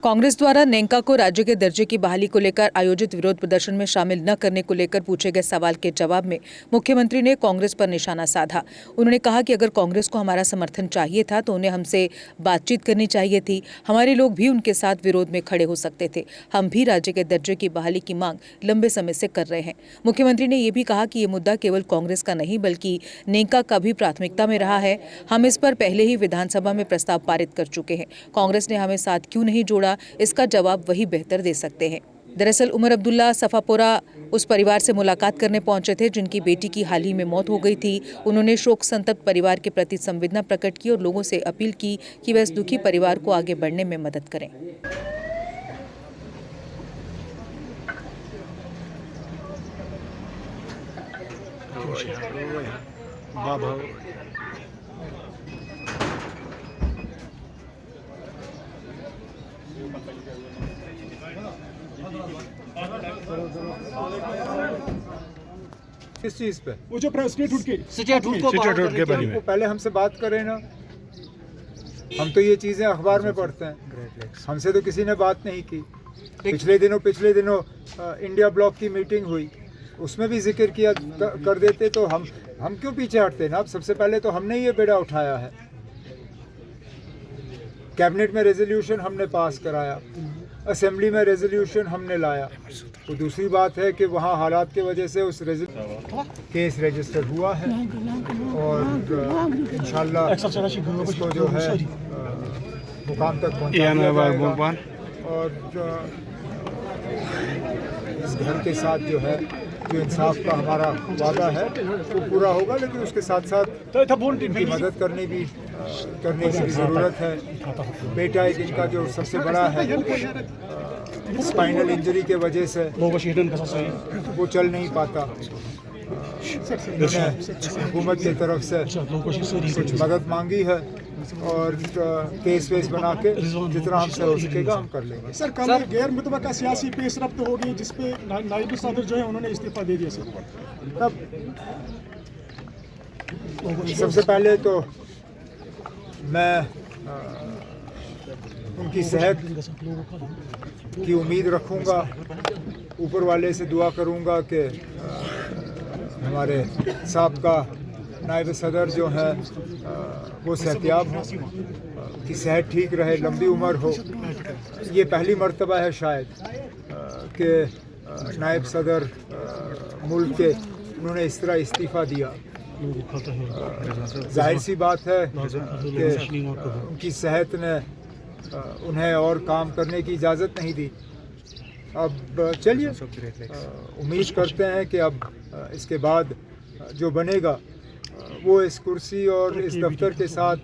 कांग्रेस द्वारा नेंका को राज्य के दर्जे की बहाली को लेकर आयोजित विरोध प्रदर्शन में शामिल न करने को लेकर पूछे गए सवाल के जवाब में मुख्यमंत्री ने कांग्रेस पर निशाना साधा। उन्होंने कहा कि अगर कांग्रेस को हमारा समर्थन चाहिए था तो उन्हें हमसे बातचीत करनी चाहिए थी। हमारे लोग भी उनके साथ विरोध में खड़े हो सकते थे। हम भी राज्य के दर्जे की बहाली की मांग लंबे समय से कर रहे हैं। मुख्यमंत्री ने यह भी कहा कि ये मुद्दा केवल कांग्रेस का नहीं बल्कि नेंका का भी प्राथमिकता में रहा है। हम इस पर पहले ही विधानसभा में प्रस्ताव पारित कर चुके हैं। कांग्रेस ने हमें साथ क्यों नहीं जोड़ा, इसका जवाब वही बेहतर दे सकते हैं। दरअसल उमर अब्दुल्ला सफापोरा उस परिवार से मुलाकात करने पहुंचे थे जिनकी बेटी की हाल ही में मौत हो गई थी। उन्होंने शोक संतप्त परिवार के प्रति संवेदना प्रकट की और लोगों से अपील की कि वे इस दुखी परिवार को आगे बढ़ने में मदद करें। किस चीज पे? वो जो स्टेटहुड के बारे में पहले हमसे बात करें ना। हम तो ये चीजें अखबार में पढ़ते हैं, हमसे तो किसी ने बात नहीं की। पिछले दिनों इंडिया ब्लॉक की मीटिंग हुई, उसमें भी जिक्र किया कर देते तो हम क्यों पीछे हटते ना। अब सबसे पहले तो हमने ये बेड़ा उठाया है। कैबिनेट में रेजोल्यूशन हमने पास कराया, असेंबली में रेजोल्यूशन हमने लाया। तो दूसरी बात है कि वहाँ हालात की वजह से उस केस रजिस्टर हुआ है और इंशाल्लाह इसको जो है मुकाम तक पहुँचा और इस घर के साथ जो है जो इंसाफ का हमारा वादा है वो पूरा होगा। लेकिन उसके साथ साथ इनकी मदद करने की भी ज़रूरत है। बेटा एक इनका जो सबसे बड़ा है, स्पाइनल इंजरी के वजह से वो चल नहीं पाता। हुकूमत की तरफ से कुछ मदद मांगी है और केस वेस बना के जितना हमसे हो सकेगा हम कर लेंगे। सर कल गैर मुतवक्का सियासी पेश रफ्त होगी जिसपे नायब सदर जो है उन्होंने इस्तीफा दे दिया। सर तब सबसे पहले तो मैं उनकी सेहत की उम्मीद रखूंगा, ऊपर वाले से दुआ करूंगा कि हमारे साबका नायब सदर जो है वो सेहतियाब हो, कि सेहत ठीक रहे, लंबी उम्र हो। ये पहली मर्तबा है शायद कि नायब सदर मुल्क के उन्होंने इस तरह इस्तीफ़ा दिया। जाहिर सी बात है कि उनकी सेहत ने उन्हें और काम करने की इजाज़त नहीं दी। अब चलिए उम्मीद करते हैं कि अब इसके बाद जो बनेगा वो इस कुर्सी और इस दफ्तर के साथ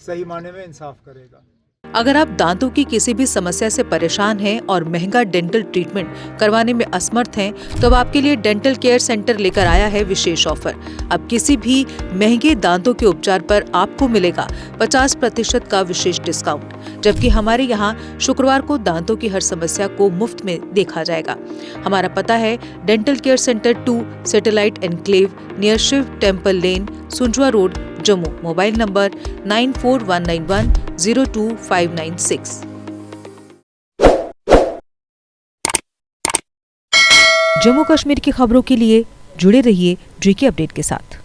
सही माने में इंसाफ करेगा। अगर आप दांतों की किसी भी समस्या से परेशान हैं और महंगा डेंटल ट्रीटमेंट करवाने में असमर्थ हैं, तो अब आपके लिए डेंटल केयर सेंटर लेकर आया है विशेष ऑफर। अब किसी भी महंगे दांतों के उपचार पर आपको मिलेगा 50% का विशेष डिस्काउंट, जबकि हमारे यहाँ शुक्रवार को दांतों की हर समस्या को मुफ्त में देखा जाएगा। हमारा पता है dental care centre 2, satellite enclave, near Shiv temple lane, Sunjwan road, Jammu. Mobile number 9419102596। Jammu Kashmir की खबरों के लिए जुड़े रहिए GK अपडेट के साथ।